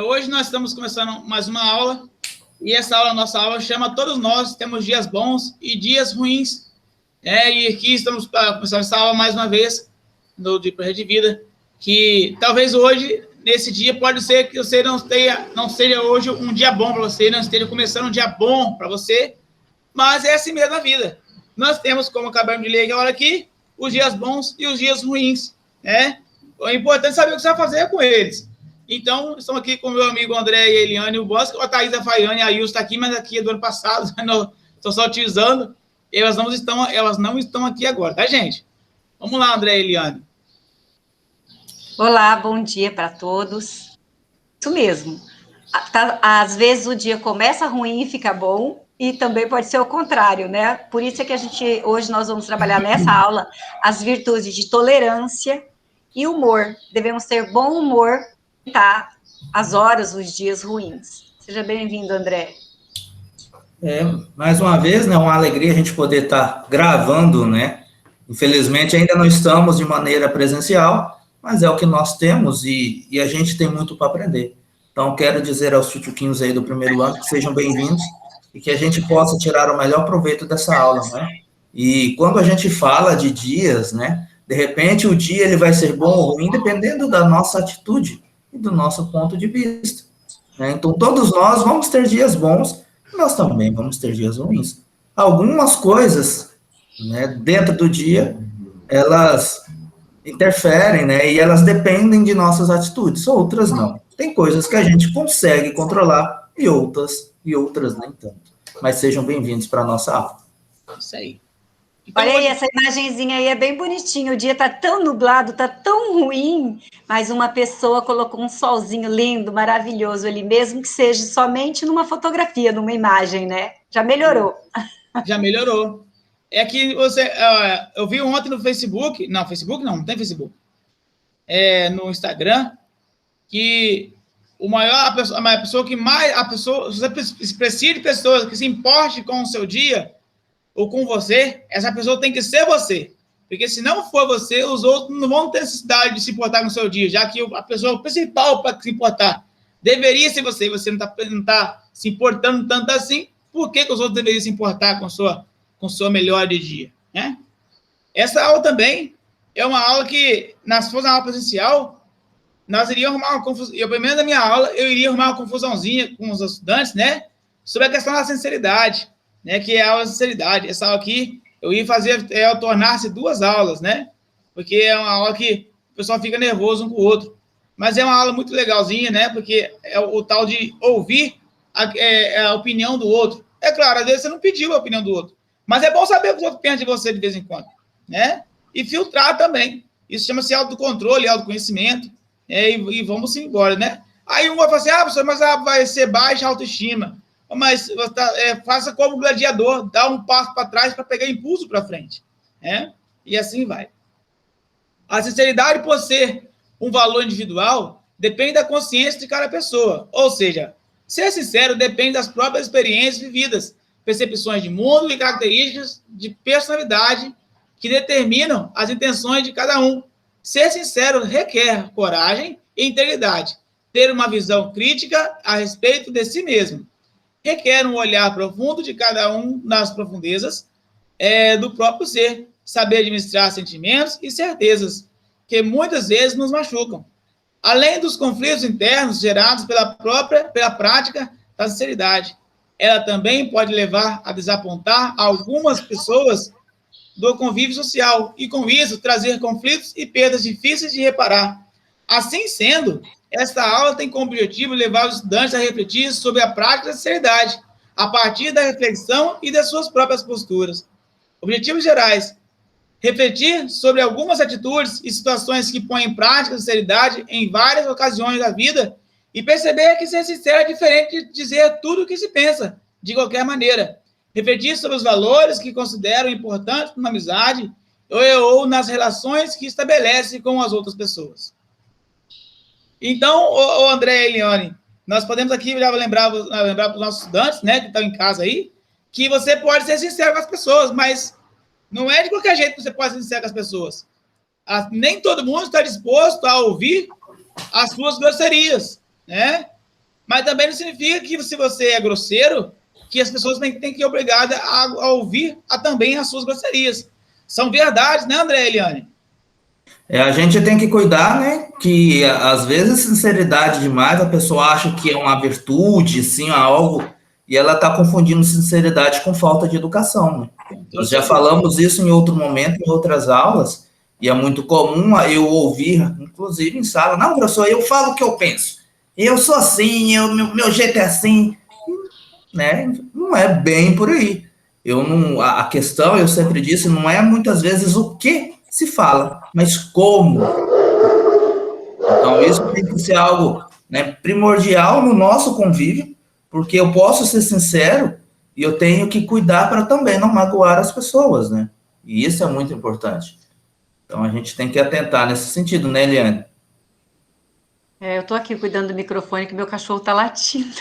Hoje nós estamos começando mais uma aula, e essa aula, nossa aula, chama Todos Nós Temos Dias Bons e Dias Ruins. E aqui estamos para começar essa aula mais uma vez, no de Projeto de Vida, que talvez hoje, nesse dia, pode ser que você não seja hoje um dia bom para você, não esteja começando um dia bom para você, mas é assim mesmo a vida. Nós temos, como acabamos de ler agora aqui, os dias bons e os dias ruins, né? É importante saber o que você vai fazer com eles. Então, estamos aqui com o meu amigo André e a Eliane, o Bosco, a Thaís, a Faiane, a Ilse está aqui, mas aqui é do ano passado, estou só utilizando, elas não estão aqui agora, tá, gente? Vamos lá, André e Eliane. Olá, bom dia para todos. Isso mesmo. Às vezes o dia começa ruim e fica bom, e também pode ser o contrário, né? Por isso é que hoje nós vamos trabalhar nessa aula as virtudes de tolerância e humor. Devemos ter bom humor, tá? As horas, os dias ruins. Seja bem-vindo, André. Mais uma vez, né, uma alegria a gente poder estar gravando, né? Infelizmente, ainda não estamos de maneira presencial, mas é o que nós temos e a gente tem muito para aprender. Então, quero dizer aos tchutchuquinhos aí do primeiro ano que sejam bem-vindos e que a gente possa tirar o melhor proveito dessa aula, né? E quando a gente fala de dias, né? De repente, o dia ele vai ser bom ou ruim, dependendo da nossa atitude e do nosso ponto de vista, né? Então, todos nós vamos ter dias bons, nós também vamos ter dias ruins. Algumas coisas, né, dentro do dia, elas interferem, né, e elas dependem de nossas atitudes, outras não. Tem coisas que a gente consegue controlar e outras nem tanto. Mas sejam bem-vindos para a nossa aula. Isso aí. Então, olha aí, essa imagenzinha aí é bem bonitinha. O dia está tão nublado, está tão ruim, mas uma pessoa colocou um solzinho lindo, maravilhoso ali, mesmo que seja somente numa fotografia, numa imagem, né? Já melhorou. Já melhorou. É que eu vi ontem no Facebook, não tem Facebook, no Instagram, que se você precisa de pessoas que se importe com o seu dia, ou com você, essa pessoa tem que ser você. Porque se não for você, os outros não vão ter necessidade de se importar com o seu dia, já que a pessoa principal para se importar deveria ser você, e você não está se importando tanto assim, por que os outros deveriam se importar com sua melhor de dia, né? Essa aula também é uma aula que, se fosse uma aula presencial, nós iríamos arrumar uma confusão. Eu, primeiro da minha aula, eu iria arrumar uma confusãozinha com os estudantes, né? Sobre a questão da sinceridade, né, que é a aula de sinceridade. Essa aula aqui, eu ia fazer tornar-se 2 aulas, né, porque é uma aula que o pessoal fica nervoso um com o outro, mas é uma aula muito legalzinha, né, porque é o tal de ouvir a opinião do outro. É claro, às vezes você não pediu a opinião do outro, mas é bom saber o que os outros pensam de você de vez em quando, né, e filtrar também. Isso chama-se autocontrole, autoconhecimento, e vamos embora, né. Aí um vai falar assim, professor, mas vai ser baixa autoestima. Mas faça como gladiador, dá um passo para trás para pegar impulso para frente, né? E assim vai. A sinceridade, por ser um valor individual, depende da consciência de cada pessoa. Ou seja, ser sincero depende das próprias experiências vividas, percepções de mundo e características de personalidade que determinam as intenções de cada um. Ser sincero requer coragem e integridade, ter uma visão crítica a respeito de si mesmo. Requer um olhar profundo de cada um nas profundezas do próprio ser, saber administrar sentimentos e certezas que muitas vezes nos machucam. Além dos conflitos internos gerados pela prática da sinceridade, ela também pode levar a desapontar algumas pessoas do convívio social e, com isso, trazer conflitos e perdas difíceis de reparar. Assim sendo, esta aula tem como objetivo levar os estudantes a refletir sobre a prática da sinceridade, a partir da reflexão e das suas próprias posturas. Objetivos gerais: refletir sobre algumas atitudes e situações que põem em prática a sinceridade em várias ocasiões da vida e perceber que ser sincero é diferente de dizer tudo o que se pensa, de qualquer maneira. Refletir sobre os valores que consideram importantes na amizade ou nas relações que estabelece com as outras pessoas. Então, o André e Eliane, nós podemos aqui já lembrar para os nossos estudantes, né, que estão em casa aí, que você pode ser sincero com as pessoas, mas não é de qualquer jeito que você pode ser sincero com as pessoas. Nem todo mundo está disposto a ouvir as suas grosserias, né? Mas também não significa que se você é grosseiro, que as pessoas têm que ser obrigadas a ouvir também as suas grosserias. São verdades, né, André e Eliane? A gente tem que cuidar, né, que às vezes sinceridade demais, a pessoa acha que é uma virtude, assim, algo, e ela está confundindo sinceridade com falta de educação, né? Nós já falamos isso em outro momento, em outras aulas, e é muito comum eu ouvir, inclusive em sala, não, professor, eu falo o que eu penso, eu sou assim, meu jeito é assim, né? Não é bem por aí. A questão, eu sempre disse, não é muitas vezes o que se fala, mas como. Então, isso tem que ser algo, né, primordial no nosso convívio, porque eu posso ser sincero e eu tenho que cuidar para também não magoar as pessoas, né? E isso é muito importante. Então, a gente tem que atentar nesse sentido, né, Eliane? Eu estou aqui cuidando do microfone, que meu cachorro está latindo.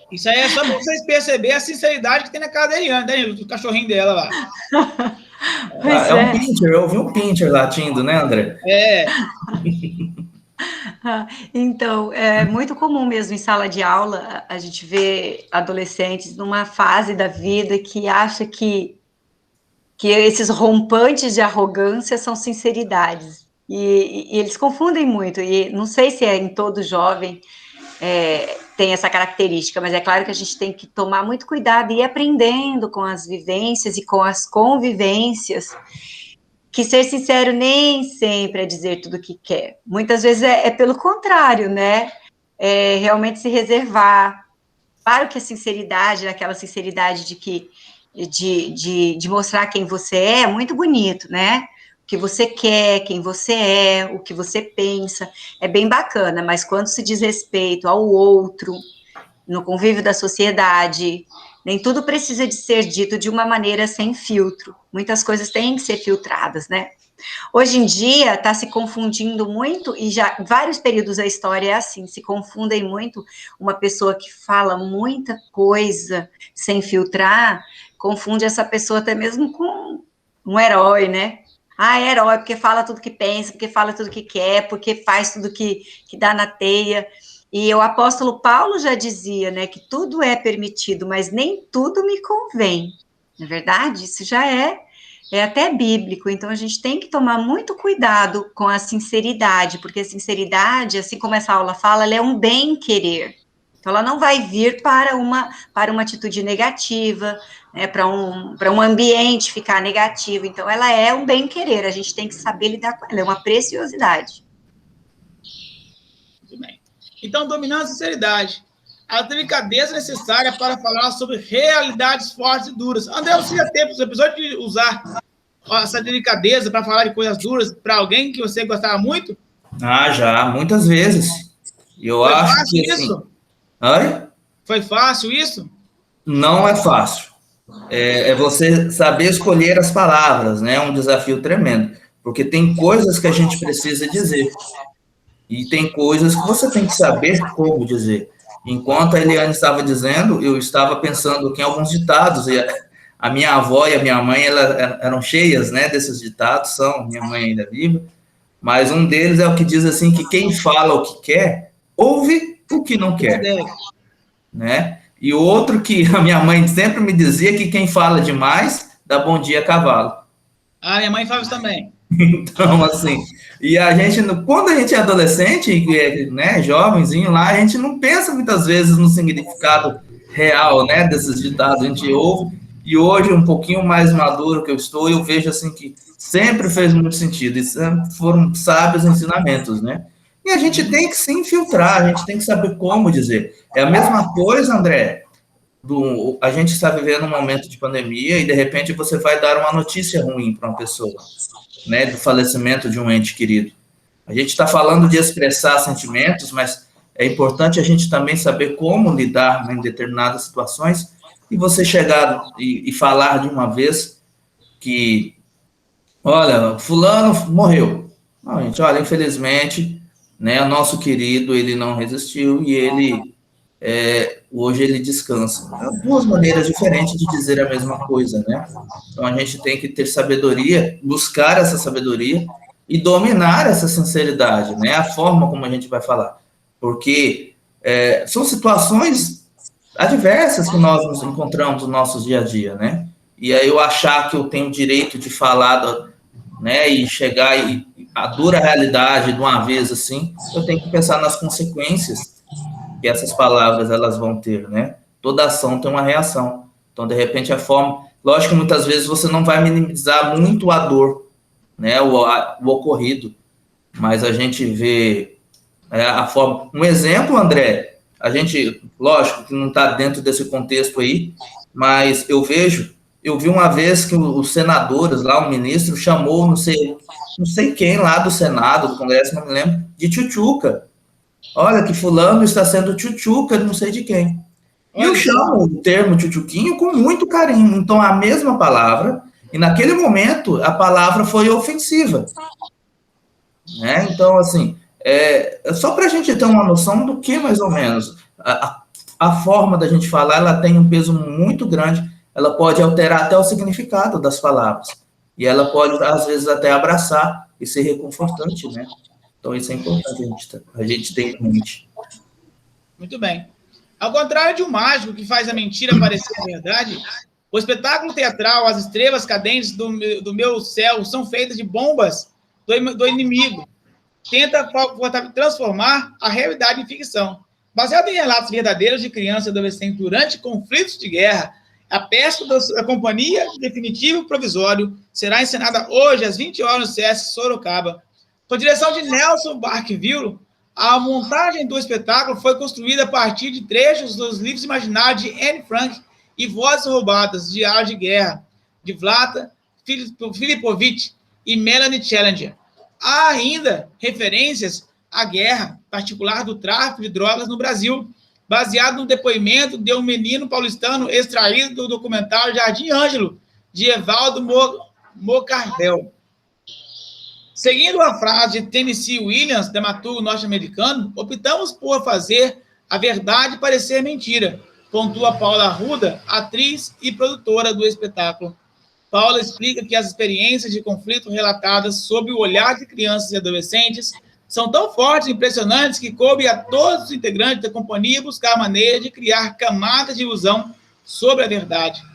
Isso aí é só para vocês perceberem a sinceridade que tem na cara da Eliane, né? O cachorrinho dela lá. Um pincher, eu ouvi um pincher latindo, né, André? Então, é muito comum mesmo em sala de aula a gente ver adolescentes numa fase da vida que acha que esses rompantes de arrogância são sinceridades. E eles confundem muito, e não sei se é em todo jovem tem essa característica, mas é claro que a gente tem que tomar muito cuidado e ir aprendendo com as vivências e com as convivências, que ser sincero nem sempre é dizer tudo o que quer. Muitas vezes é pelo contrário, né? É realmente se reservar. Claro que a sinceridade, aquela sinceridade de mostrar quem você é muito bonito, né? O que você quer, quem você é, o que você pensa, é bem bacana, mas quando se diz respeito ao outro, no convívio da sociedade, nem tudo precisa de ser dito de uma maneira sem filtro. Muitas coisas têm que ser filtradas, né? Hoje em dia está se confundindo muito, e já vários períodos da história é assim, se confundem muito, uma pessoa que fala muita coisa sem filtrar, confunde essa pessoa até mesmo com um herói, né? É herói, porque fala tudo que pensa, porque fala tudo que quer, porque faz tudo que dá na teia. E o apóstolo Paulo já dizia, né, que tudo é permitido, mas nem tudo me convém. Não é verdade? Isso já é até bíblico. Então, a gente tem que tomar muito cuidado com a sinceridade, porque a sinceridade, assim como essa aula fala, ela é um bem-querer. Então, ela não vai vir para uma atitude negativa, né, para um ambiente ficar negativo. Então, ela é um bem-querer, a gente tem que saber lidar com ela, é uma preciosidade. Muito bem. Então, dominando a sinceridade, a delicadeza necessária para falar sobre realidades fortes e duras. André, você já teve o episódio de usar essa delicadeza para falar de coisas duras para alguém que você gostava muito? Já, muitas vezes. Eu Foi acho fácil que isso? Assim, Oi? Foi fácil isso? Não é fácil. É você saber escolher as palavras, né? É um desafio tremendo. Porque tem coisas que a gente precisa dizer. E tem coisas que você tem que saber como dizer. Enquanto a Eliane estava dizendo, eu estava pensando que em alguns ditados, e a minha avó e a minha mãe eram cheias, né, desses ditados, minha mãe ainda é viva, mas um deles é o que diz assim, que quem fala o que quer, ouve o que não quer, né? E outro que a minha mãe sempre me dizia, que quem fala demais, dá bom dia a cavalo. Minha mãe fala isso também. Então, assim, e a gente, quando a gente é adolescente, né, jovenzinho lá, a gente não pensa muitas vezes no significado real, né, desses ditados, a gente ouve, e hoje, um pouquinho mais maduro que eu estou, eu vejo, assim, que sempre fez muito sentido, e foram sábios ensinamentos, né, e a gente tem que se infiltrar, a gente tem que saber como dizer. É a mesma coisa, André, a gente está vivendo um momento de pandemia, e de repente você vai dar uma notícia ruim para uma pessoa, né, do falecimento de um ente querido. A gente está falando de expressar sentimentos, mas é importante a gente também saber como lidar, né, em determinadas situações, e você chegar e falar de uma vez que, olha, fulano morreu. Não, gente, olha, infelizmente, né, o nosso querido, ele não resistiu e ele, hoje ele descansa. Há duas maneiras diferentes de dizer a mesma coisa, né? Então, a gente tem que ter sabedoria, buscar essa sabedoria e dominar essa sinceridade, né? A forma como a gente vai falar. Porque São situações adversas que nós nos encontramos no nosso dia a dia, né? E aí eu achar que eu tenho direito de falar, né, e chegar a dura realidade de uma vez assim, eu tenho que pensar nas consequências que essas palavras elas vão ter, né? Toda ação tem uma reação. Então, de repente, a forma... Lógico que muitas vezes você não vai minimizar muito a dor, né, o ocorrido, mas a gente vê a forma... Um exemplo, André, a gente, lógico que não está dentro desse contexto aí, mas eu vi uma vez que os senadores lá, o ministro chamou, não sei quem lá do Senado, do Congresso, não me lembro, de tchutchuca. Olha que fulano está sendo tchutchuca, não sei de quem. E eu chamo o termo tchutchuquinho com muito carinho. Então, a mesma palavra, e naquele momento, a palavra foi ofensiva. Né? Então, assim, só para a gente ter uma noção do que, mais ou menos, a forma da gente falar, ela tem um peso muito grande, ela pode alterar até o significado das palavras. E ela pode, às vezes, até abraçar e ser reconfortante, né? Então, isso é importante a gente ter em mente. Muito bem. Ao contrário de um mágico que faz a mentira parecer verdade, o espetáculo teatral, as estrelas cadentes do meu céu são feitas de bombas do inimigo. Tenta transformar a realidade em ficção. Baseado em relatos verdadeiros de crianças e adolescentes durante conflitos de guerra, a peça da Companhia Definitivo Provisório será encenada hoje às 20 horas no SESC Sorocaba. Com a direção de Nelson Barqueville, a montagem do espetáculo foi construída a partir de trechos dos livros imaginários de Anne Frank e Vozes Roubadas, Diário de Guerra, de Vlada Filipovich e Melanie Challenger. Há ainda referências à guerra, particular do tráfico de drogas no Brasil, baseado no depoimento de um menino paulistano extraído do documentário Jardim Ângelo, de Evaldo Mocardel. Seguindo a frase de Tennessee Williams, dramaturgo norte-americano, optamos por fazer a verdade parecer mentira, pontua Paula Arruda, atriz e produtora do espetáculo. Paula explica que as experiências de conflito relatadas sob o olhar de crianças e adolescentes são tão fortes e impressionantes que coube a todos os integrantes da companhia buscar a maneira de criar camadas de ilusão sobre a verdade.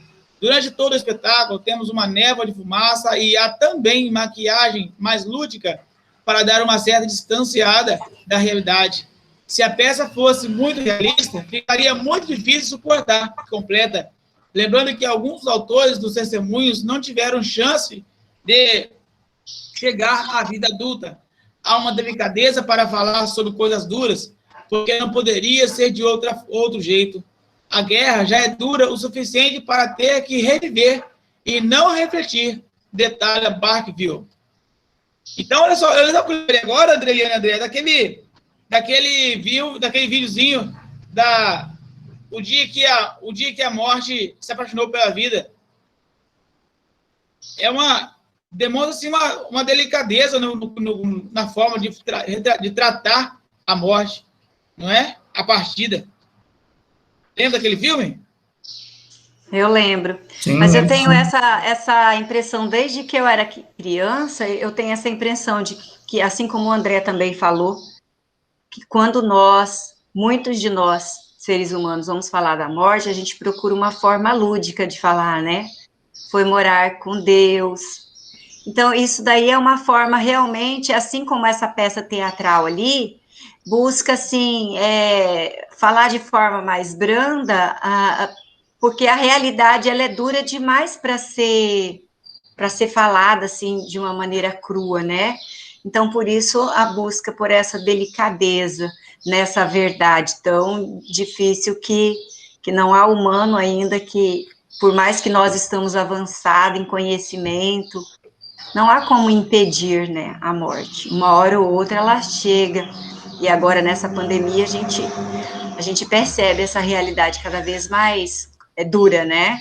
Durante todo o espetáculo, temos uma névoa de fumaça e há também maquiagem mais lúdica para dar uma certa distanciada da realidade. Se a peça fosse muito realista, ficaria muito difícil suportar completa. Lembrando que alguns autores dos testemunhos não tiveram chance de chegar à vida adulta. Há uma delicadeza para falar sobre coisas duras, porque não poderia ser de outro jeito. A guerra já é dura o suficiente para ter que reviver e não refletir, detalha Barqueville. Então, olha só, eu já lembrei agora, Adriana e André, daquele videozinho o dia que a morte se apaixonou pela vida. Demonstra assim, uma delicadeza na forma de tratar a morte, não é? A partida. Lembra daquele filme? Eu lembro. Sim, mas eu tenho essa impressão, desde que eu era criança, eu tenho essa impressão de que, assim como o André também falou, que quando muitos de nós, seres humanos, vamos falar da morte, a gente procura uma forma lúdica de falar, né? Foi morar com Deus. Então, isso daí é uma forma realmente, assim como essa peça teatral ali, busca, assim, falar de forma mais branda, porque a realidade, ela é dura demais para ser falada, assim, de uma maneira crua, né? Então, por isso, a busca por essa delicadeza, nessa verdade tão difícil que não há humano ainda que, por mais que nós estamos avançados em conhecimento, não há como impedir, né, a morte. Uma hora ou outra ela chega. E agora, nessa pandemia, a gente percebe essa realidade cada vez mais dura, né?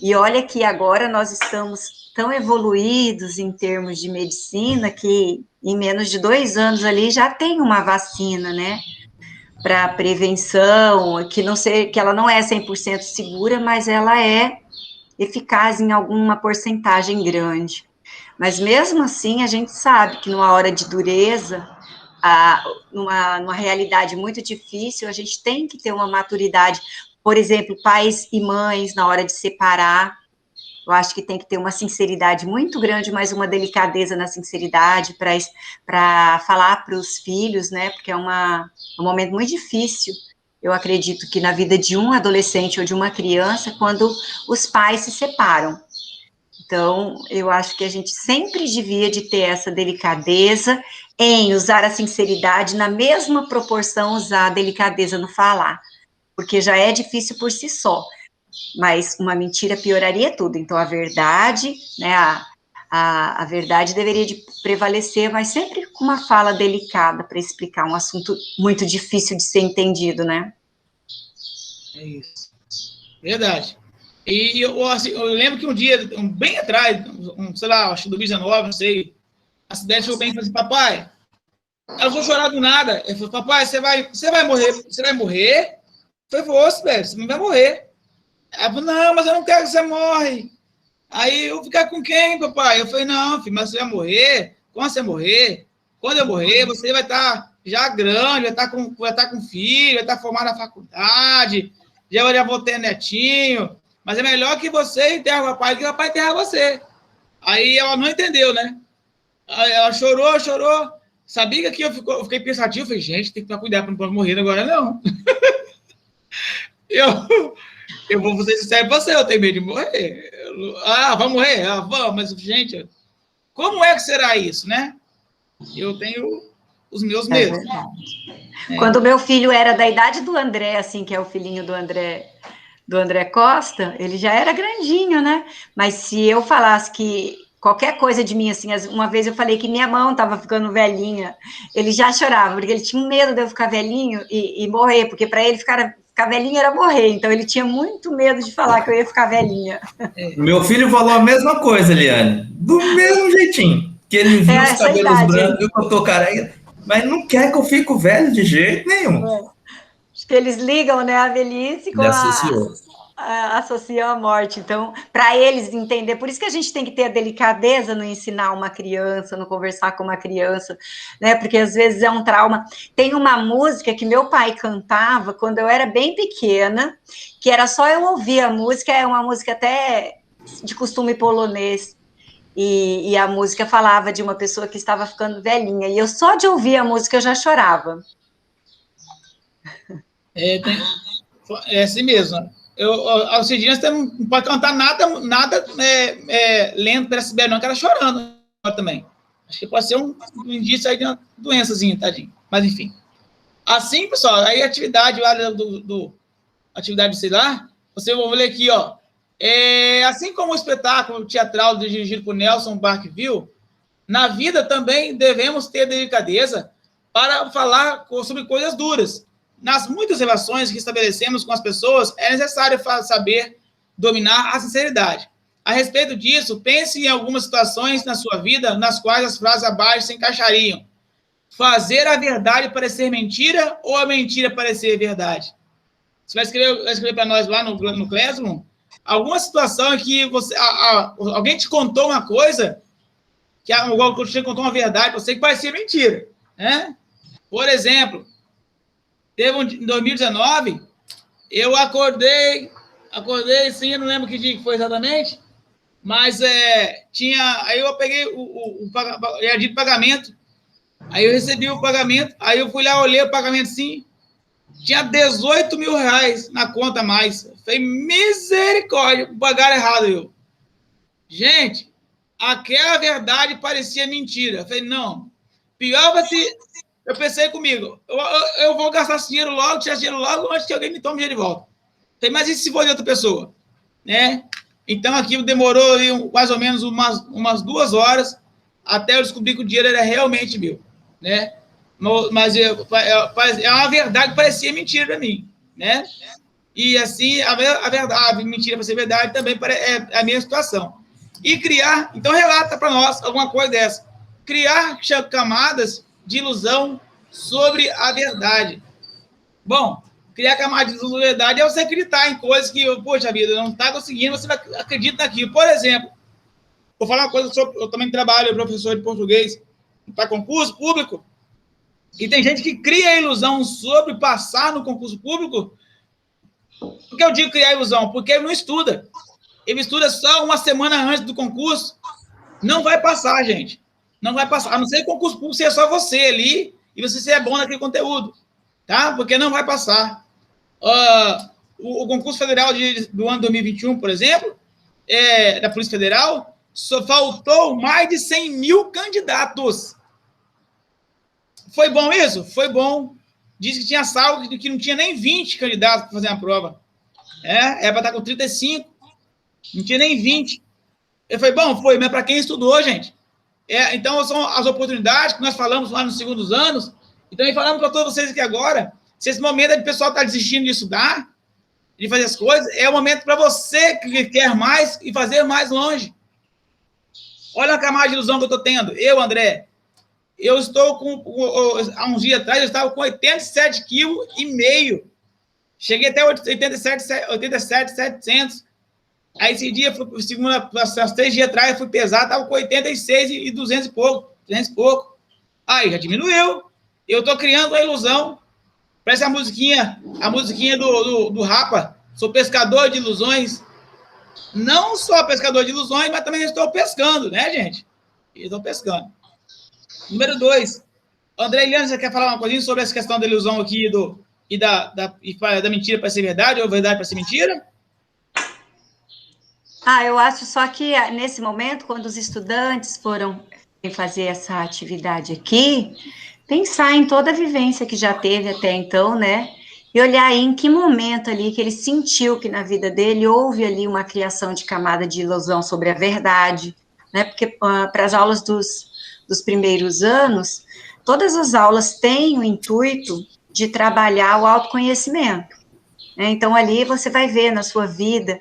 E olha que agora nós estamos tão evoluídos em termos de medicina que em menos de 2 anos ali já tem uma vacina, né? Para prevenção, que ela não é 100% segura, mas ela é eficaz em alguma porcentagem grande. Mas mesmo assim, a gente sabe que numa hora de dureza, numa realidade muito difícil, a gente tem que ter uma maturidade. Por exemplo, pais e mães, na hora de separar, eu acho que tem que ter uma sinceridade muito grande, mas uma delicadeza na sinceridade para falar para os filhos, né? Porque é um momento muito difícil, eu acredito que na vida de um adolescente ou de uma criança, quando os pais se separam. Então, eu acho que a gente sempre devia de ter essa delicadeza em usar a sinceridade, na mesma proporção usar a delicadeza no falar, porque já é difícil por si só. Mas uma mentira pioraria tudo. Então, a verdade, né, a verdade deveria de prevalecer, mas sempre com uma fala delicada para explicar um assunto muito difícil de ser entendido, né? É isso. Verdade. E eu lembro que um dia, bem atrás, sei lá, acho que 2019, não sei, a cidade chegou bem e falou assim, papai, eu vou chorar do nada. Ele falou, papai, você vai morrer, você vai morrer? Eu falei, você não vai morrer. Ela falou, não, mas eu não quero que você morre. Aí eu vou ficar com quem, papai? Eu falei, não, filho, mas você vai morrer? Quando você morrer? Quando eu morrer, você vai estar já grande, vai estar com filho, vai estar formado na faculdade, já vou ter netinho, mas é melhor que você enterre o papai que o papai enterra você. Aí ela não entendeu, né? Aí ela chorou. Sabia que aqui eu fiquei pensativo, falei, gente, tem que tomar cuidado para não poder morrer agora, não. Eu vou ser sincero pra você, eu tenho medo de morrer. Vai morrer? Vamos, mas, gente, como é que será isso, né? Eu tenho os meus medos. Quando o meu filho era da idade do André, assim, que é o filhinho do André Costa, ele já era grandinho, né? Mas se eu falasse que qualquer coisa de mim, assim, uma vez eu falei que minha mão estava ficando velhinha, ele já chorava, porque ele tinha medo de eu ficar velhinho e morrer, porque para ele ficar velhinho era morrer, então ele tinha muito medo de falar que eu ia ficar velhinha. Meu filho falou a mesma coisa, Eliane, do mesmo jeitinho, que ele viu os cabelos brancos, viu que eu tô careca, mas não quer que eu fique velho de jeito nenhum. Acho que eles ligam, né, a velhice com associam a morte. Então, para eles entender, por isso que a gente tem que ter a delicadeza no ensinar uma criança, no conversar com uma criança, né? Porque às vezes é um trauma. Tem uma música que meu pai cantava quando eu era bem pequena, que era só eu ouvir a música, é uma música até de costume polonês. E a música falava de uma pessoa que estava ficando velhinha, e eu só de ouvir a música eu já chorava. É assim mesmo. Aos dias você não pode cantar nada lento para essa não, que ela chorando também. Acho que pode ser um indício aí de uma doençazinha, tadinho. Mas enfim. Assim, pessoal, aí a atividade lá atividade, sei lá, você vai ler aqui, ó. Assim como o espetáculo teatral dirigido por Nelson Barkville, na vida também devemos ter delicadeza para falar sobre coisas duras. Nas muitas relações que estabelecemos com as pessoas, é necessário saber dominar a sinceridade. A respeito disso, pense em algumas situações na sua vida nas quais as frases abaixo se encaixariam. Fazer a verdade parecer mentira ou a mentira parecer verdade? Você vai escrever para nós lá no Classroom alguma situação em que alguém te contou uma coisa, que você contou uma verdade, você que parecia mentira, né? Por exemplo, em 2019, eu acordei, sim, eu não lembro que dia que foi exatamente, mas aí eu peguei era dia de pagamento, aí eu recebi o pagamento, aí eu fui lá, olhei o pagamento sim, tinha 18 mil reais na conta a mais. Eu falei, misericórdia, pagaram errado. Gente, aquela verdade parecia mentira. Eu falei, não, pior vai ser. Eu pensei comigo, eu vou gastar esse dinheiro logo, tirar dinheiro logo, antes que alguém me tome dinheiro de volta. Falei, mas e se for de outra pessoa? Né? Então, aquilo demorou mais ou menos umas 2 horas até eu descobrir que o dinheiro era realmente meu. Né? Mas é uma verdade que parecia mentira para mim. Né? E assim, a mentira para ser verdade também é a mesma situação. E criar, então relata para nós alguma coisa dessa. Criar camadas de ilusão sobre a verdade. Bom, criar camadas de ilusão sobre a verdade é você acreditar em coisas que, poxa vida, não está conseguindo, você acredita naquilo. Por exemplo, vou falar uma coisa sobre, eu também trabalho, professor de português, para concurso público, E tem gente que cria a ilusão sobre passar no concurso público. Por que eu digo criar ilusão? Porque ele não estuda. Ele estuda só uma semana antes do concurso. Não vai passar, gente. Não vai passar. A não ser que o concurso público seja só você ali e você seja bom naquele conteúdo. Tá? Porque não vai passar. O concurso federal do ano 2021, por exemplo, da Polícia Federal, só faltou mais de 100 mil candidatos. Foi bom isso? Foi bom. Disse que tinha saldo, que não tinha nem 20 candidatos para fazer a prova. Era para estar com 35. Não tinha nem 20. Eu falei, bom, foi, mas para quem estudou, gente. Então, são as oportunidades que nós falamos lá nos segundos anos. Então, falamos para todos vocês aqui agora, se esse momento o pessoal está desistindo de estudar, de fazer as coisas, é o momento para você que quer mais e fazer mais longe. Olha a camada de ilusão que eu estou tendo. Eu, André, eu estou há uns dias atrás, eu estava com 87,5 kg. Cheguei até 87,700. Aí, esse dia, uns 3 dias atrás, eu fui pesar, estava com 86,200 e pouco, 300 e pouco. Aí, já diminuiu. Eu estou criando uma ilusão. Parece a musiquinha do Rapa. Sou pescador de ilusões. Não só pescador de ilusões, mas também estou pescando, né, gente? Estou pescando. Número 2. André Eliane, você quer falar uma coisinha sobre essa questão da ilusão aqui da mentira para ser verdade ou verdade para ser mentira? Eu acho só que nesse momento, quando os estudantes foram fazer essa atividade aqui, pensar em toda a vivência que já teve até então, né? E olhar aí em que momento ali que ele sentiu que na vida dele houve ali uma criação de camada de ilusão sobre a verdade, né? Porque para as aulas dos primeiros anos, todas as aulas têm o intuito de trabalhar o autoconhecimento, né? Então, ali você vai ver na sua vida.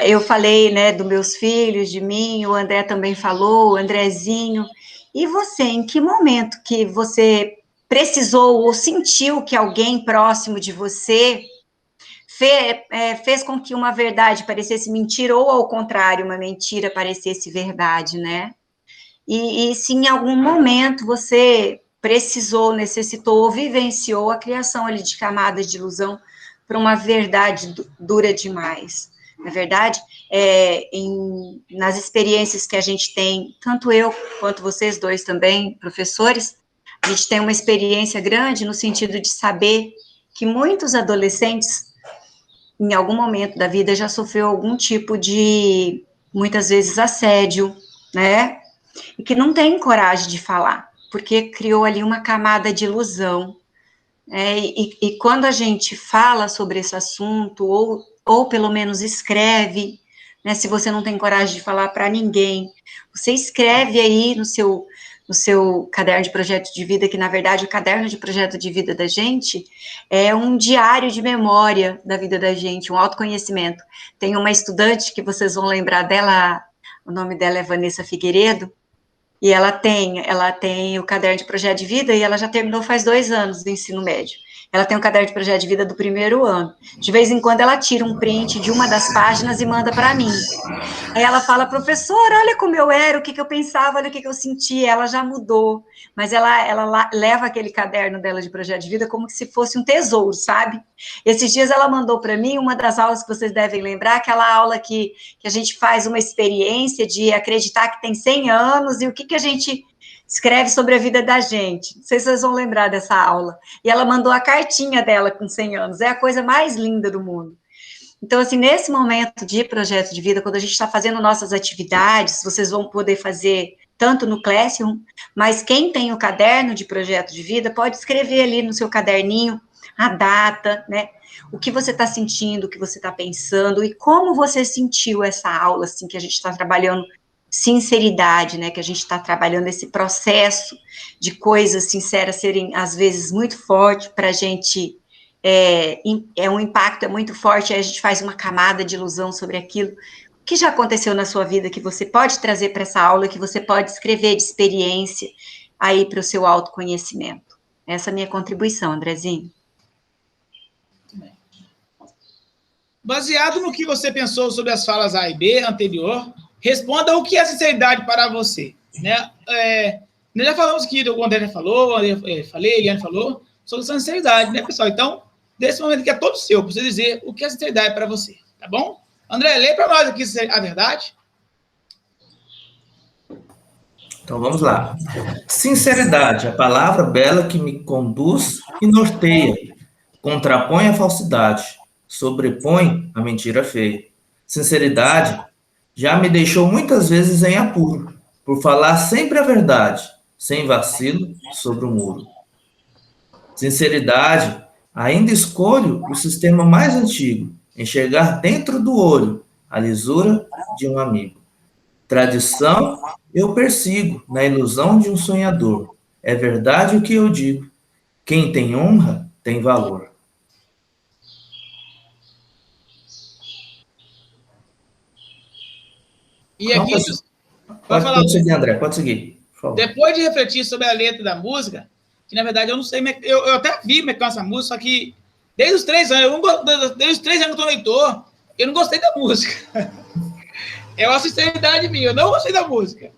Eu falei, né, dos meus filhos, de mim, o André também falou, o Andrezinho. E você, em que momento que você precisou ou sentiu que alguém próximo de você fez com que uma verdade parecesse mentira, ou ao contrário, uma mentira parecesse verdade, né? E se em algum momento você precisou, necessitou ou vivenciou a criação ali de camadas de ilusão para uma verdade dura demais. Na verdade, nas experiências que a gente tem, tanto eu quanto vocês dois também, professores, a gente tem uma experiência grande no sentido de saber que muitos adolescentes, em algum momento da vida, já sofreu algum tipo de, muitas vezes, assédio, né? E que não tem coragem de falar, porque criou ali uma camada de ilusão. E quando a gente fala sobre esse assunto, ou pelo menos escreve, né, se você não tem coragem de falar para ninguém, você escreve aí no seu caderno de projeto de vida, que na verdade o caderno de projeto de vida da gente é um diário de memória da vida da gente, um autoconhecimento. Tem uma estudante que vocês vão lembrar dela, o nome dela é Vanessa Figueiredo, e ela tem o caderno de projeto de vida, e ela já terminou faz 2 anos do ensino médio. Ela tem um caderno de projeto de vida do primeiro ano. De vez em quando ela tira um print de uma das páginas e manda para mim. Aí ela fala, professora, olha como eu era, o que eu pensava, olha o que eu sentia. Ela já mudou, mas ela leva aquele caderno dela de projeto de vida como se fosse um tesouro, sabe? Esses dias ela mandou para mim uma das aulas que vocês devem lembrar, aquela aula que a gente faz uma experiência de acreditar que tem 100 anos e o que a gente escreve sobre a vida da gente. Não sei se vocês vão lembrar dessa aula. E ela mandou a cartinha dela com 100 anos. É a coisa mais linda do mundo. Então, assim, nesse momento de projeto de vida, quando a gente está fazendo nossas atividades, vocês vão poder fazer tanto no Classroom, mas quem tem o caderno de projeto de vida pode escrever ali no seu caderninho a data, né? O que você está sentindo, o que você está pensando e como você sentiu essa aula, assim, que a gente está trabalhando sinceridade, né, que a gente está trabalhando esse processo de coisas sinceras serem, às vezes, muito forte para a gente, um impacto muito forte, aí a gente faz uma camada de ilusão sobre aquilo. O que já aconteceu na sua vida que você pode trazer para essa aula, que você pode escrever de experiência aí para o seu autoconhecimento? Essa é a minha contribuição, Andrezinho. Baseado no que você pensou sobre as falas A e B anterior, responda o que é sinceridade para você, né? Nós já falamos aqui, o André já falou, eu falei, a Eliane falou, sobre sinceridade, né, pessoal? Então, desse momento que é todo seu, para você dizer o que é sinceridade para você, tá bom? André, lê para nós aqui a verdade. Então, vamos lá. Sinceridade, a palavra bela que me conduz e norteia, contrapõe a falsidade, sobrepõe a mentira feia. Sinceridade já me deixou muitas vezes em apuro, por falar sempre a verdade, sem vacilo sobre o muro. Sinceridade, ainda escolho o sistema mais antigo, enxergar dentro do olho a lisura de um amigo. Tradição eu persigo na ilusão de um sonhador. É verdade o que eu digo. Quem tem honra tem valor. E aqui, pode seguir, André, pode seguir. Depois de refletir sobre a letra da música, que na verdade eu não sei, eu até vi mexer essa música, só que desde os 3 anos, desde os 3 anos que eu tô leitor, eu não gostei da música. É uma sinceridade minha, eu não gostei da música.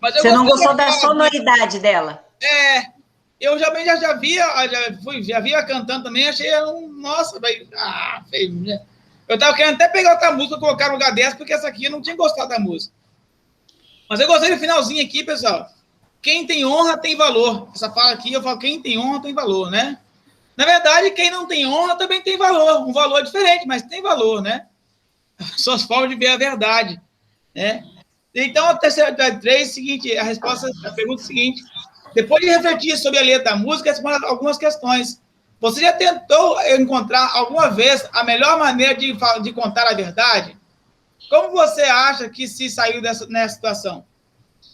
Mas eu Você não gostou da sonoridade dela? Eu já via cantando também, achei, nossa, feio, né? Eu tava querendo até pegar outra música e colocar no lugar dessa, porque essa aqui eu não tinha gostado da música. Mas eu gostei do finalzinho aqui, pessoal. Quem tem honra tem valor. Essa fala aqui, eu falo, quem tem honra tem valor, né? Na verdade, quem não tem honra também tem valor. Um valor diferente, mas tem valor, né? Só formas de ver a verdade, né? Então, a terceira 3, seguinte, a pergunta é a seguinte. Depois de refletir sobre a letra da música, responda algumas questões. Você já tentou encontrar alguma vez a melhor maneira de contar a verdade? Como você acha que se saiu nessa situação?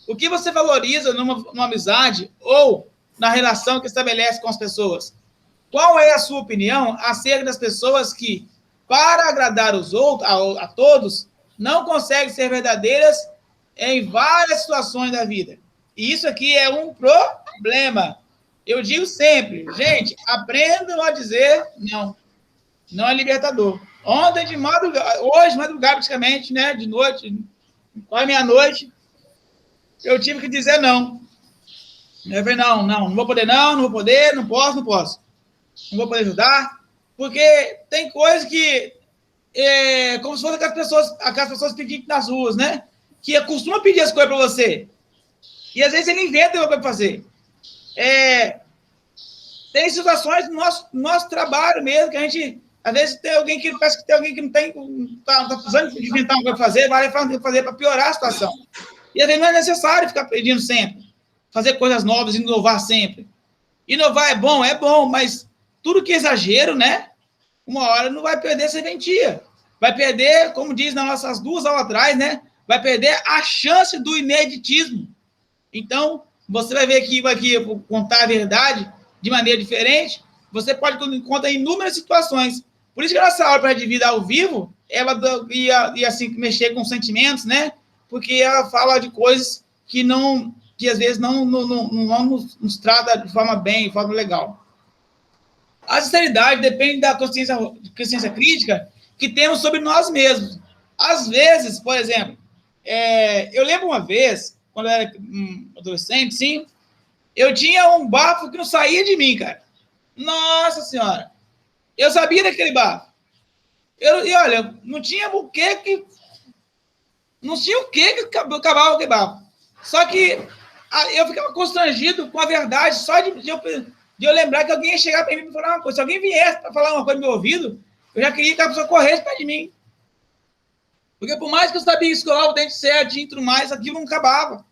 O que você valoriza numa amizade ou na relação que estabelece com as pessoas? Qual é a sua opinião acerca das pessoas que, para agradar os outros, a todos, não conseguem ser verdadeiras em várias situações da vida? E isso aqui é um problema. Eu digo sempre, gente, aprendam a dizer não. Não é libertador. Ontem de madrugada, hoje de madrugada praticamente, né, de noite, quase meia-noite, eu tive que dizer não. Eu falei, não vou poder não vou poder, não posso. Não vou poder ajudar, porque tem coisa que, como se fosse aquelas pessoas pedindo nas ruas, né, que costuma pedir as coisas para você, e às vezes ele inventa uma coisa para fazer. Tem situações no nosso trabalho mesmo, que a gente, às vezes, parece que tem alguém que não está precisando de inventar uma coisa para fazer, vai fazer para piorar a situação. E às vezes não é necessário ficar pedindo sempre, fazer coisas novas, inovar sempre. Inovar é bom, mas tudo que é exagero, né, uma hora não vai perder essa serventia. Vai perder, como diz nas nossas 2 aulas atrás, né, vai perder a chance do ineditismo. Então, você vai ver que contar a verdade de maneira diferente, você pode encontrar inúmeras situações. Por isso que a nossa aula de vida ao vivo, ela ia assim, mexer com sentimentos, né? Porque ela fala de coisas que às vezes não nos trata de forma bem, de forma legal. A sinceridade depende da consciência crítica que temos sobre nós mesmos. Às vezes, por exemplo, eu lembro uma vez, quando eu era adolescente, sim, eu tinha um bafo que não saía de mim, cara. Nossa Senhora! Eu sabia daquele bafo. E olha, não tinha o que acabava aquele bafo. Só que eu ficava constrangido com a verdade só de eu lembrar que alguém ia chegar para mim e falar uma coisa. Se alguém viesse para falar uma coisa no meu ouvido, eu já queria que a pessoa corresse perto de mim. Porque por mais que eu sabia escovar o dente certinho e tudo mais, aquilo não acabava.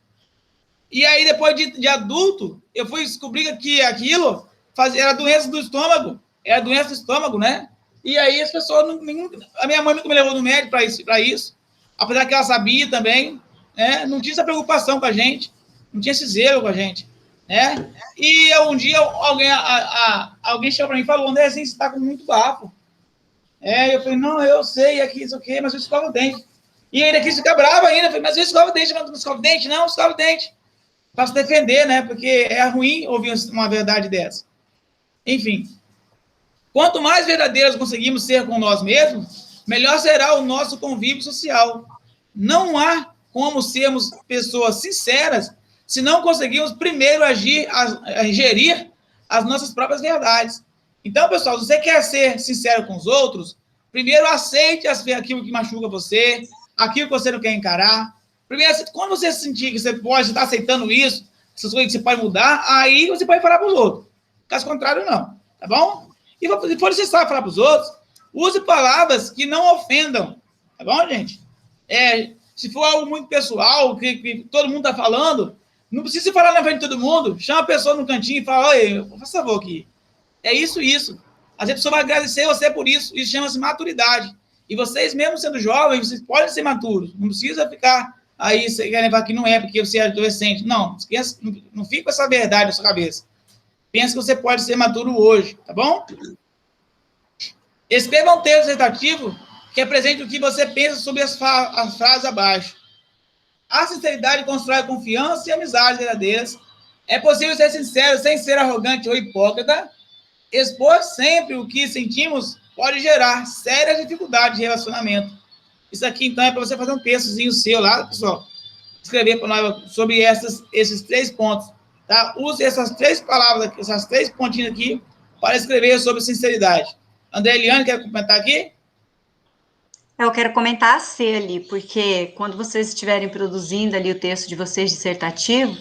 E aí, depois de adulto, eu fui descobrir que aquilo era doença do estômago. Era doença do estômago, né? E aí as pessoas... a minha mãe nunca me levou no médico para isso. Apesar que ela sabia também. Né? Não tinha essa preocupação com a gente. Não tinha esse zelo com a gente. Né? E um dia alguém chegou para mim e falou, André, assim, você está com muito bafo. Eu falei, não, eu sei, aqui, isso aqui, mas eu escovo o dente. E ainda quis ficar bravo ainda. Eu falei, mas eu escovo o dente, mas não escovo o dente? Não, escovo o dente. Para se defender, né? Porque é ruim ouvir uma verdade dessa. Enfim. Quanto mais verdadeiros conseguimos ser com nós mesmos, melhor será o nosso convívio social. Não há como sermos pessoas sinceras se não conseguimos primeiro gerir as nossas próprias verdades. Então, pessoal, se você quer ser sincero com os outros, primeiro aceite aquilo que machuca você, aquilo que você não quer encarar. Primeiro, quando você sentir que você está aceitando isso, essas coisas que você pode mudar, aí você pode falar para os outros. Caso contrário, não. Tá bom? E se for necessário falar para os outros, use palavras que não ofendam. Tá bom, gente? Se for algo muito pessoal, que todo mundo está falando, não precisa falar na frente de todo mundo. Chama a pessoa no cantinho e fala, oi, faça favor aqui. É isso. Às vezes a pessoa vai agradecer você por isso. Isso chama-se maturidade. E vocês, mesmo sendo jovens, vocês podem ser maturos. Não precisa ficar aí, você quer levar que não é porque você é adolescente. Não, não fica com essa verdade na sua cabeça. Pensa que você pode ser maduro hoje, tá bom? Escreva um texto dissertativo que apresente o que você pensa sobre as frases abaixo. A sinceridade constrói confiança e amizades verdadeiras. É possível ser sincero sem ser arrogante ou hipócrita. Expor sempre o que sentimos pode gerar sérias dificuldades de relacionamento. Isso aqui, então, é para você fazer um textozinho seu lá, pessoal. Escrever para nós sobre esses 3 pontos. Tá? Use essas 3 palavras, essas 3 pontinhas aqui, para escrever sobre sinceridade. André Eliane, quer comentar aqui? Eu quero comentar a C ali, porque quando vocês estiverem produzindo ali o texto de vocês dissertativo,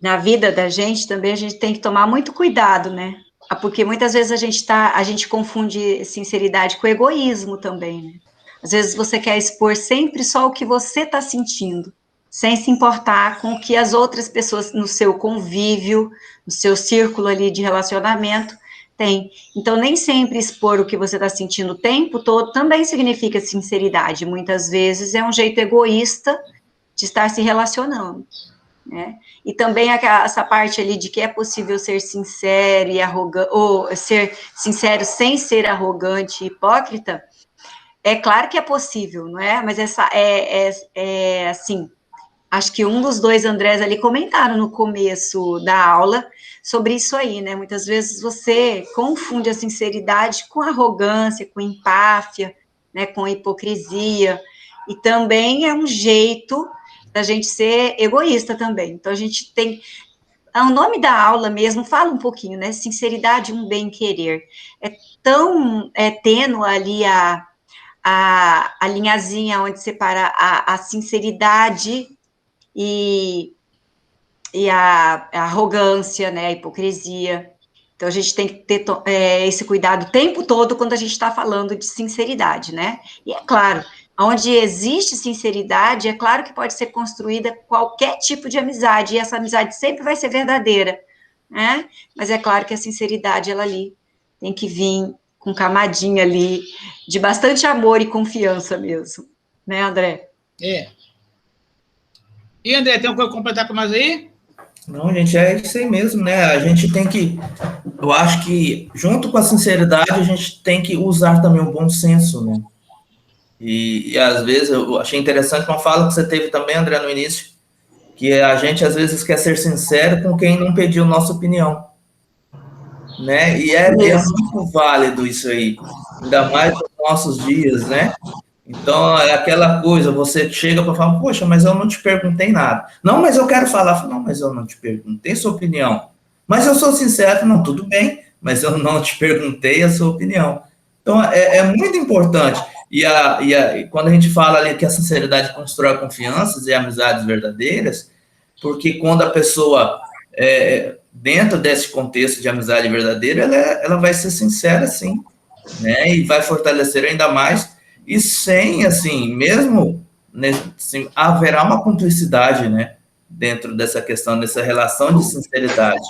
na vida da gente também a gente tem que tomar muito cuidado, né? Porque muitas vezes a gente confunde sinceridade com egoísmo também, né? Às vezes você quer expor sempre só o que você está sentindo, sem se importar com o que as outras pessoas no seu convívio, no seu círculo ali de relacionamento tem. Então, nem sempre expor o que você está sentindo o tempo todo também significa sinceridade. Muitas vezes é um jeito egoísta de estar se relacionando, né? E também essa parte ali de que é possível ser sincero e arrogante, ou ser sincero sem ser arrogante e hipócrita, é claro que é possível, não é? Mas assim, acho que um dos 2 Andrés ali comentaram no começo da aula sobre isso aí, né? Muitas vezes você confunde a sinceridade com arrogância, com empáfia, né? Com hipocrisia, e também é um jeito da gente ser egoísta também. Então, a gente tem... O nome da aula mesmo fala um pouquinho, né? Sinceridade, um bem-querer. É tão tênue ali a linhazinha onde separa a sinceridade e a arrogância, né, a hipocrisia. Então, a gente tem que ter esse cuidado o tempo todo quando a gente está falando de sinceridade, né? E é claro, onde existe sinceridade, é claro que pode ser construída qualquer tipo de amizade, e essa amizade sempre vai ser verdadeira, né? Mas é claro que a sinceridade, ela ali, tem que vir com camadinha ali, de bastante amor e confiança mesmo, né, André? E, André, tem alguma coisa para completar com nós aí? Não, gente, é isso aí mesmo, né? A gente tem que, eu acho que, junto com a sinceridade, a gente tem que usar também o bom senso, né? E às vezes, eu achei interessante uma fala que você teve também, André, no início, que a gente, às vezes, quer ser sincero com quem não pediu nossa opinião, né? E é muito válido isso aí, ainda mais nos nossos dias, né? Então, é aquela coisa, você chega para falar, poxa, mas eu não te perguntei nada. Não, mas eu quero falar. Não, mas eu não te perguntei sua opinião. Mas eu sou sincero, não, tudo bem, mas eu não te perguntei a sua opinião. Então, é muito importante. E quando a gente fala ali que a sinceridade constrói confianças e amizades verdadeiras, porque quando a pessoa, dentro desse contexto de amizade verdadeira, ela vai ser sincera, sim, né? E vai fortalecer ainda mais. E sem, assim, mesmo, né, assim, haverá uma cumplicidade, né, dentro dessa questão, dessa relação de sinceridade.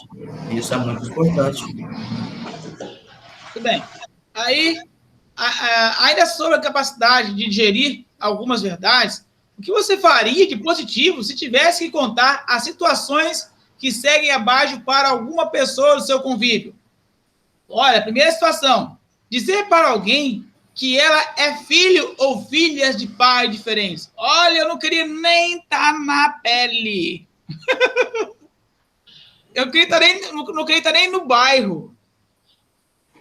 Isso é muito importante. Tudo bem. Aí, ainda sobre a capacidade de digerir algumas verdades, o que você faria de positivo se tivesse que contar as situações que seguem abaixo para alguma pessoa do seu convívio? Olha, primeira situação, dizer para alguém que ela é filho ou filhas de pais diferentes. Olha, eu não queria nem estar na pele. Eu não queria estar nem no bairro.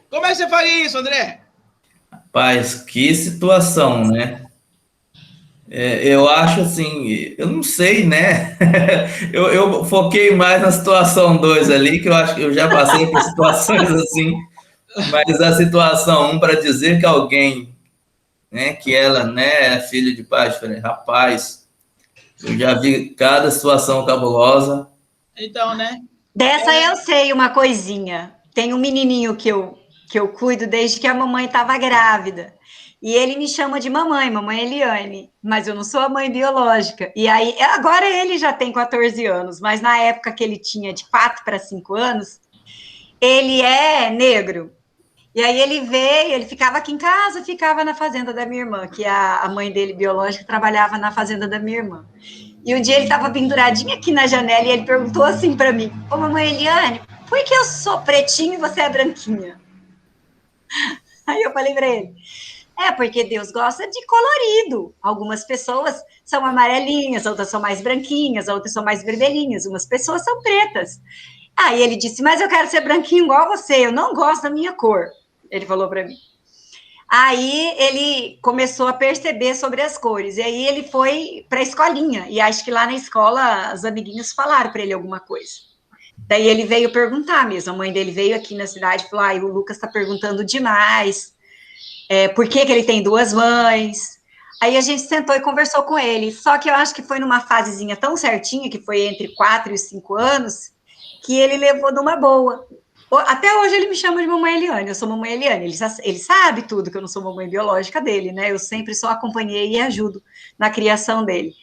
Como é que você faria isso, André? Rapaz, que situação, né? Eu acho assim, eu não sei, né? Eu foquei mais na situação 2 ali, que eu acho que eu já passei por situações assim, mas a situação 1 para dizer que alguém, né, que ela, né, é filha de pai diferente, rapaz, eu já vi cada situação cabulosa. Então, né? Dessa eu sei uma coisinha. Tem um menininho que eu cuido desde que a mamãe estava grávida. E ele me chama de mamãe, mamãe Eliane, mas eu não sou a mãe biológica. E aí, agora ele já tem 14 anos, mas na época que ele tinha de 4 para 5 anos, ele é negro. E aí ele veio, ele ficava aqui em casa, ficava na fazenda da minha irmã, que a mãe dele biológica trabalhava na fazenda da minha irmã. E um dia ele estava penduradinho aqui na janela e ele perguntou assim para mim: Ô, mamãe Eliane, por que eu sou pretinho e você é branquinha? Aí eu falei para ele: é porque Deus gosta de colorido. Algumas pessoas são amarelinhas, outras são mais branquinhas, outras são mais vermelhinhas, umas pessoas são pretas. Aí ele disse: mas eu quero ser branquinho igual você, eu não gosto da minha cor. Ele falou para mim. Aí ele começou a perceber sobre as cores, e aí ele foi para a escolinha, e acho que lá na escola os amiguinhos falaram para ele alguma coisa. Daí ele veio perguntar mesmo, a mãe dele veio aqui na cidade e falou: o Lucas está perguntando demais, por que ele tem 2 mães? Aí a gente sentou e conversou com ele, só que eu acho que foi numa fasezinha tão certinha, que foi entre 4 e 5 anos, que ele levou numa boa. Até hoje ele me chama de mamãe Eliane, eu sou mamãe Eliane, ele sabe tudo que eu não sou mamãe biológica dele, né? Eu sempre só acompanhei e ajudo na criação dele.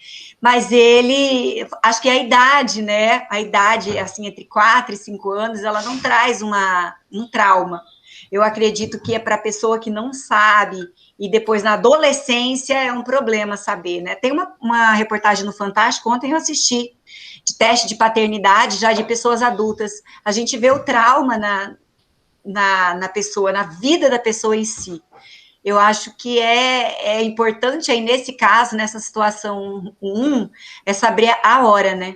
Mas ele, acho que a idade, né? A idade, assim, entre 4 e 5 anos, ela não traz um trauma. Eu acredito que é para a pessoa que não sabe, e depois na adolescência é um problema saber, né? Tem uma reportagem no Fantástico, ontem eu assisti, de teste de paternidade já de pessoas adultas. A gente vê o trauma na pessoa, na vida da pessoa em si. Eu acho que é importante aí, nesse caso, nessa situação 1, é saber a hora, né?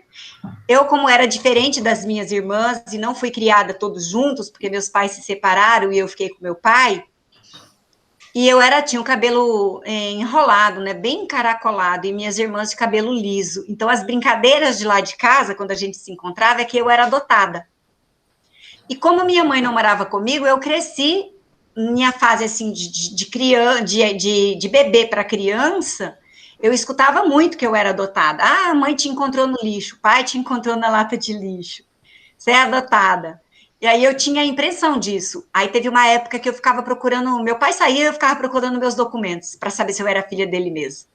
Eu, como era diferente das minhas irmãs e não fui criada todos juntos, porque meus pais se separaram e eu fiquei com meu pai, e eu tinha o cabelo enrolado, né, bem encaracolado, e minhas irmãs de cabelo liso. Então, as brincadeiras de lá de casa, quando a gente se encontrava, é que eu era adotada. E como minha mãe não morava comigo, eu cresci, minha fase, assim, de criança, de bebê para criança, eu escutava muito que eu era adotada. Ah, a mãe te encontrou no lixo, o pai te encontrou na lata de lixo. Você é adotada. E aí eu tinha a impressão disso. Aí teve uma época que eu ficava procurando, meu pai saía, eu ficava procurando meus documentos para saber se eu era filha dele mesmo.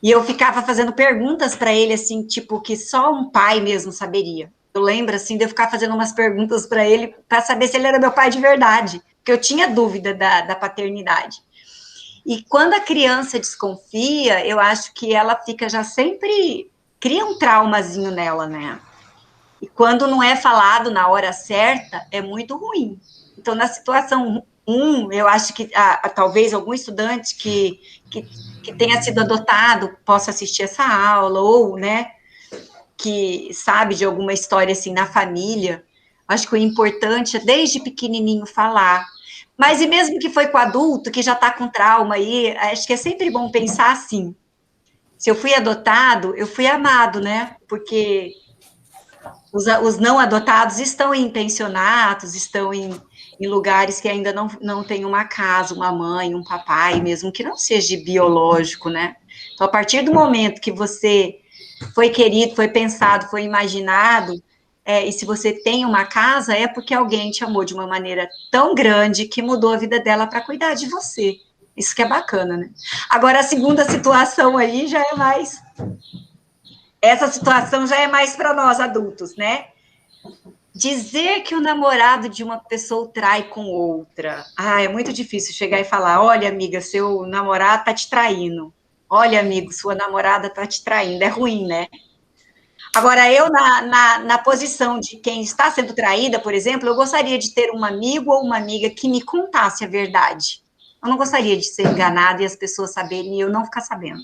E eu ficava fazendo perguntas para ele, assim, tipo, que só um pai mesmo saberia. Eu lembro, assim, de eu ficar fazendo umas perguntas para ele para saber se ele era meu pai de verdade, porque eu tinha dúvida da paternidade. E quando a criança desconfia, eu acho que ela fica já sempre, cria um traumazinho nela, né? E quando não é falado na hora certa, é muito ruim. Então, na situação 1, eu acho que talvez algum estudante que tenha sido adotado possa assistir essa aula, ou, né, que sabe de alguma história assim na família. Acho que o importante é, desde pequenininho, falar. Mas e mesmo que foi com adulto, que já está com trauma aí, acho que é sempre bom pensar assim: se eu fui adotado, eu fui amado, né? Porque os não adotados estão em pensionatos, estão em lugares que ainda não tem uma casa, uma mãe, um papai, mesmo que não seja biológico, né? Então, a partir do momento que você foi querido, foi pensado, foi imaginado, e se você tem uma casa, é porque alguém te amou de uma maneira tão grande que mudou a vida dela para cuidar de você. Isso que é bacana, né? Agora, a segunda situação aí já é mais... Essa situação já é mais para nós adultos, né? Dizer que o namorado de uma pessoa trai com outra. É muito difícil chegar e falar: olha, amiga, seu namorado tá te traindo. Olha, amigo, sua namorada tá te traindo. É ruim, né? Agora, eu, na posição de quem está sendo traída, por exemplo, eu gostaria de ter um amigo ou uma amiga que me contasse a verdade. Eu não gostaria de ser enganada e as pessoas saberem e eu não ficar sabendo.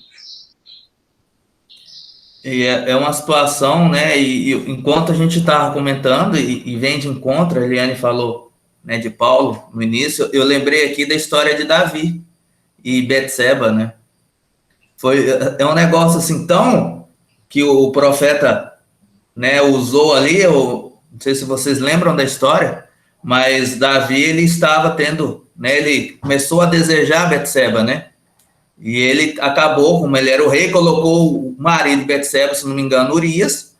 E é uma situação, né? E enquanto a gente estava comentando e vem de encontro, a Eliane falou, né, de Paulo no início, eu lembrei aqui da história de Davi e Betseba, né? É um negócio assim tão que o profeta, né, usou ali, eu não sei se vocês lembram da história, mas Davi, ele estava tendo, né, ele começou a desejar Betseba, né, e ele acabou, como ele era o rei, colocou o marido de Betseba, se não me engano, Urias,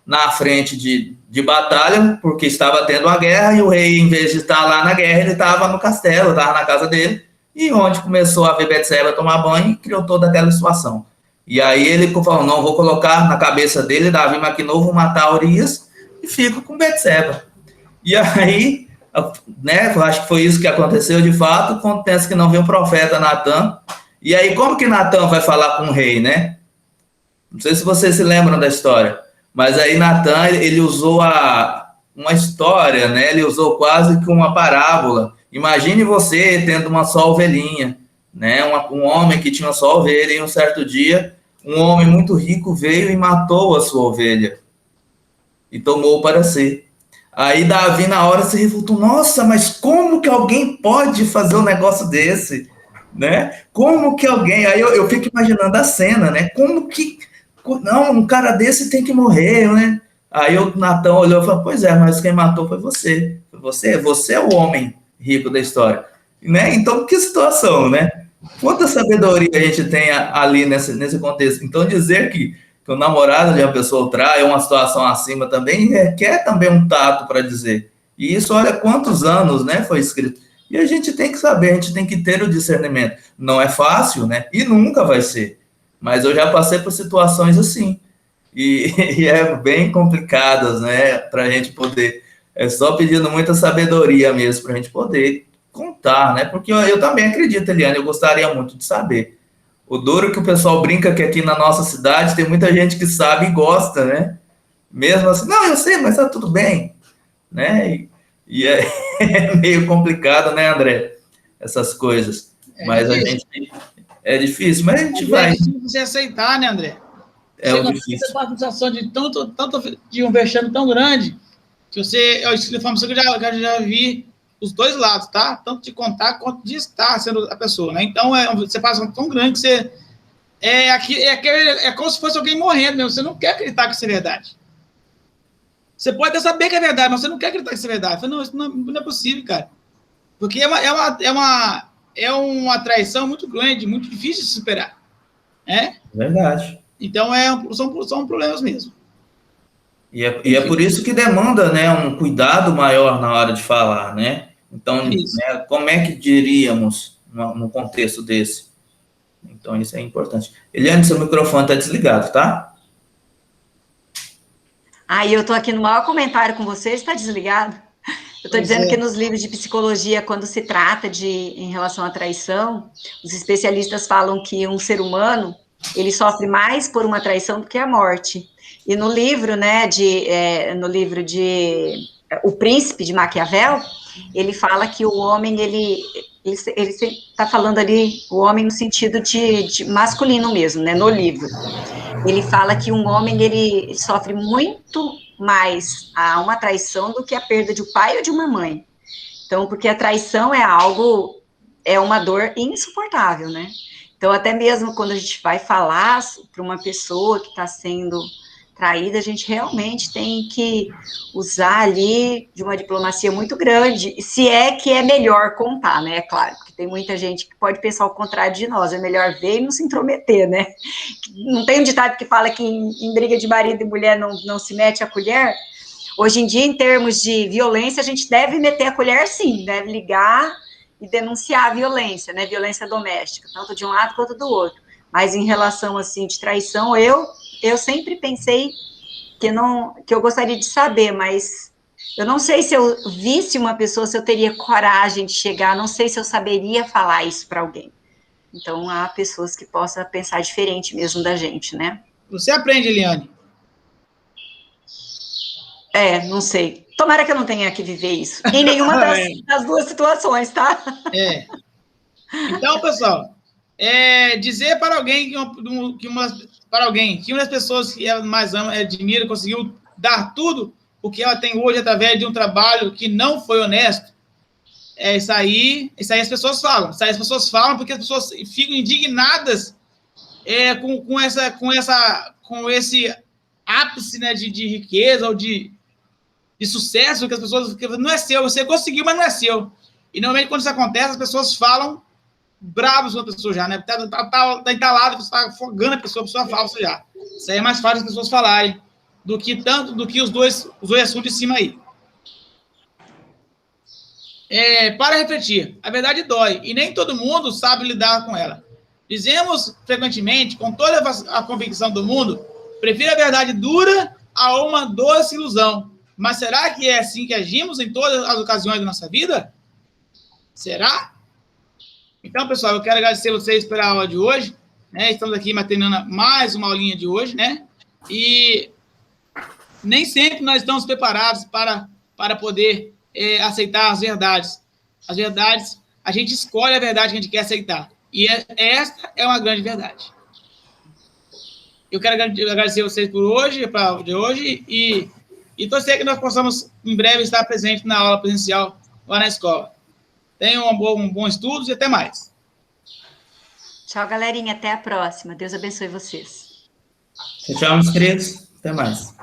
na frente de batalha, porque estava tendo uma guerra, e o rei, em vez de estar lá na guerra, ele estava no castelo, estava na casa dele, e onde começou a ver Betseba tomar banho, e criou toda aquela situação. E aí ele falou, não, vou colocar na cabeça dele, Davi maquinou, vou matar Urias, e fico com Betseba. E aí, né, acho que foi isso que aconteceu de fato, acontece que não veio o profeta Natan, e aí como que Natan vai falar com o rei, né? Não sei se vocês se lembram da história, mas aí Natan, ele usou uma história, né? Ele usou quase que uma parábola. Imagine você tendo uma só ovelhinha, né? Um homem que tinha só ovelha, e um certo dia, um homem muito rico veio e matou a sua ovelha e tomou para si. Aí Davi, na hora, se revoltou. Nossa, mas como que alguém pode fazer um negócio desse? Né? Como que alguém... Aí eu fico imaginando a cena, né? Como que... Não, um cara desse tem que morrer, né? Aí o Natan olhou e falou, pois é, mas quem matou foi você. Você é o homem rico da história. Né? Então, que situação, né? Quanta sabedoria a gente tem ali nesse contexto. Então, dizer que o namorado de uma pessoa trai uma situação acima também requer também um tato para dizer. E isso, olha quantos anos, né, foi escrito. E a gente tem que saber, a gente tem que ter o discernimento. Não é fácil, né? E nunca vai ser. Mas eu já passei por situações assim. E é bem complicadas, né? Para a gente poder... É só pedindo muita sabedoria mesmo para a gente poder contar, né? Porque eu também acredito, Eliane, eu gostaria muito de saber. O duro que o pessoal brinca que aqui na nossa cidade tem muita gente que sabe e gosta, né? Mesmo assim, não, eu sei, mas tá tudo bem, né? E é meio complicado, né, André? Essas coisas. Mas difícil. A gente... É difícil, mas a gente vai. É difícil você aceitar, né, André? Difícil. Você passa a sensação de tanto de um vexame tão grande que você... Eu já vi os dois lados, tá? Tanto de contar quanto de estar sendo a pessoa, né? Então, você passa tão grande que você... É como se fosse alguém morrendo mesmo. Você não quer acreditar que isso é verdade. Você pode até saber que é verdade, mas você não quer acreditar que isso é verdade. Falo, não, isso não é possível, cara. Porque é uma traição muito grande, muito difícil de superar. Né? Verdade. Então, são problemas mesmo. E é por isso que demanda, né, um cuidado maior na hora de falar, né? Então, né, como é que diríamos num contexto desse? Então, isso é importante. Eliane, seu microfone está desligado, tá? Eu estou aqui no maior comentário com vocês, está desligado? Eu estou dizendo que nos livros de psicologia, quando se trata em relação à traição, os especialistas falam que um ser humano, ele sofre mais por uma traição do que a morte. E no livro, né, O Príncipe de Maquiavel, ele fala que o homem, ele está falando ali, o homem no sentido de masculino mesmo, né, no livro. Ele fala que um homem, ele sofre muito mais a uma traição do que a perda de um pai ou de uma mãe. Então, porque a traição é uma dor insuportável, né? Então, até mesmo quando a gente vai falar para uma pessoa que está sendo traída, a gente realmente tem que usar ali de uma diplomacia muito grande, se é que é melhor contar, né? É claro, porque tem muita gente que pode pensar o contrário de nós, é melhor ver e não se intrometer, né? Não tem um ditado que fala que em briga de marido e mulher não se mete a colher? Hoje em dia, em termos de violência, a gente deve meter a colher sim, deve ligar e denunciar a violência, né? Violência doméstica, tanto de um lado quanto do outro. Mas em relação, assim, de traição, eu sempre pensei que eu gostaria de saber, mas eu não sei se eu visse uma pessoa, se eu teria coragem de chegar, não sei se eu saberia falar isso para alguém. Então, há pessoas que possam pensar diferente mesmo da gente, né? Você aprende, Eliane. Não sei. Tomara que eu não tenha que viver isso. Em nenhuma das duas situações, tá? Então, pessoal, dizer para alguém que uma das pessoas que ela mais ama, admira, conseguiu dar tudo o que ela tem hoje através de um trabalho que não foi honesto, isso aí as pessoas falam. Isso aí as pessoas falam porque as pessoas ficam indignadas com esse ápice, né, de riqueza ou de sucesso que as pessoas... Que não é seu, você conseguiu, mas não é seu. E, normalmente, quando isso acontece, as pessoas falam bravos com a pessoa já, né? Tá entalado, você tá afogando a pessoa falsa já. Isso aí é mais fácil as pessoas falarem do que os dois assuntos de cima aí. Para refletir, a verdade dói, e nem todo mundo sabe lidar com ela. Dizemos frequentemente, com toda a convicção do mundo, prefiro a verdade dura a uma doce ilusão. Mas será que é assim que agimos em todas as ocasiões da nossa vida? Será? Então, pessoal, eu quero agradecer vocês pela aula de hoje, né? Estamos aqui terminando mais uma aulinha de hoje, né? E nem sempre nós estamos preparados para poder aceitar as verdades. As verdades, a gente escolhe a verdade que a gente quer aceitar. E esta é uma grande verdade. Eu quero agradecer vocês por hoje, para a aula de hoje, e torcer que nós possamos, em breve, estar presente na aula presencial lá na escola. Tenham um bom estudo e até mais. Tchau, galerinha. Até a próxima. Deus abençoe vocês. Tchau, meus queridos. Até mais.